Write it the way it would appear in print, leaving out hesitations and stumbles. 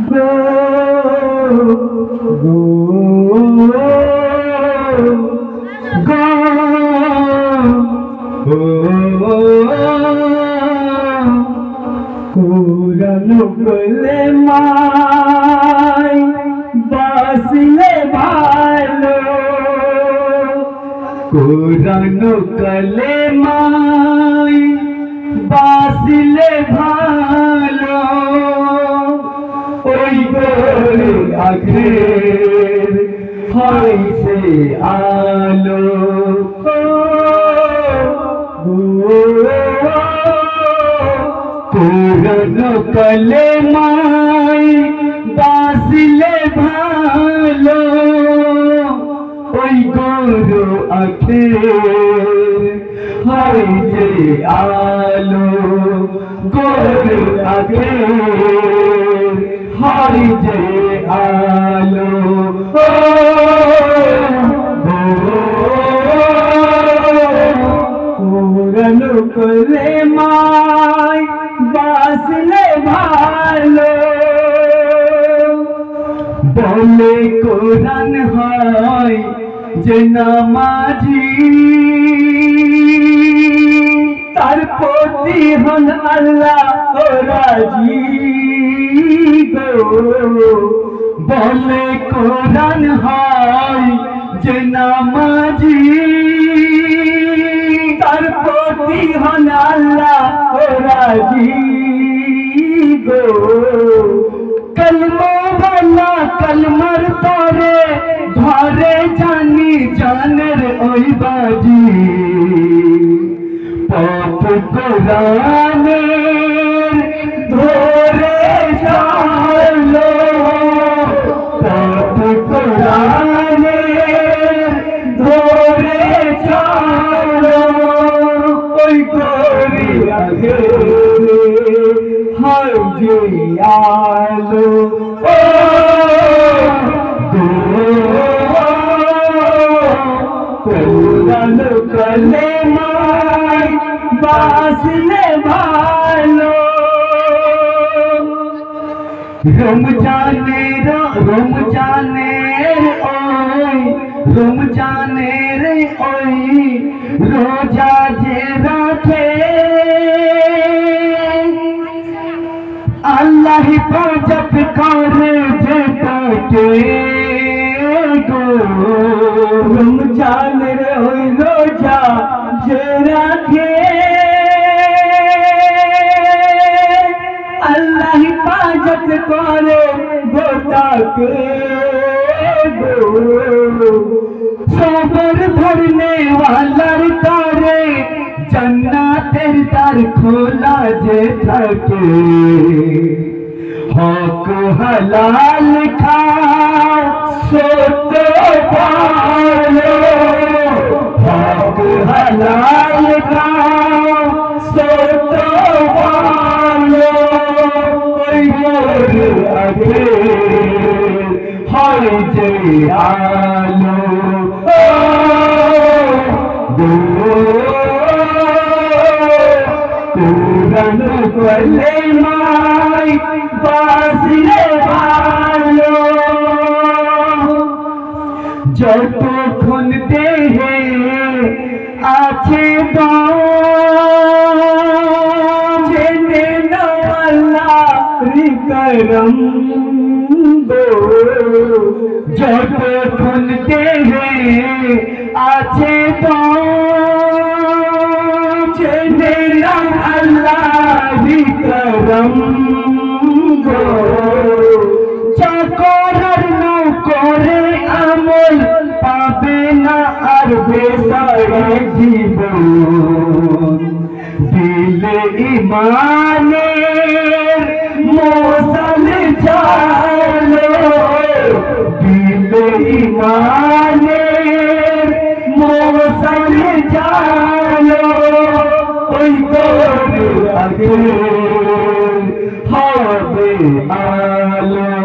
গো গো গো কুরানো বলে মাই বাসলে ভালো কুরানো কলে মাই বাসলে ভালো ওই গোরে আখের হইছে আলো কুরানো কলে মাই বাসলে ভালো ওই গরু আখের হইছে আলো গরু আখের হইছে আলো কুরানো কলে মাই বাসলে ভালো বলে কোরআন হয় যে নামাজি তার প্রতি হন আল্লাহ রাজি গো বলে কোরআন হয় যে নামাজি তার প্রতি হন আল্লাহ রাজি গো কলমা वाला कलमर तोरे धरे जानी जानर ओई बाजी पाप कुराने धोरे जालो पाप कुराने धोरे जालो ओई गोरी आगे हाय जी आलो কুরানো কলে মাই বাসলে ভালো রমজানের ওই রোজা যে রাখে আল্লাহ পাজত করে যে কাটে গো রমজানের ওই রোজা যে রাখে আল্লাহ পাজত করে গোটাকে গো সবর ধরনে ওয়ালার তারে जन्नतेर द्वार खोला जे থাকে हक हलाल खाओ सत्य पालो हक हलाल खाओ सत्य पालो ओई मोर आगे হয় যে আলো কুরানো কলে মাই বাসলে ভালো যতক্ষণ দেহে আছে দম জেনে নাও আল্লাহর করম যতক্ষণ দেহে আছে দম জেনে নাও আল্লাহর করম যা করার নাও করে আমল পাবে না আর বেসারা জীবন দিলে ইমানের মশাল জালো দিলে ইমানের মশাল জালো ওই তোর আগে হবে আলো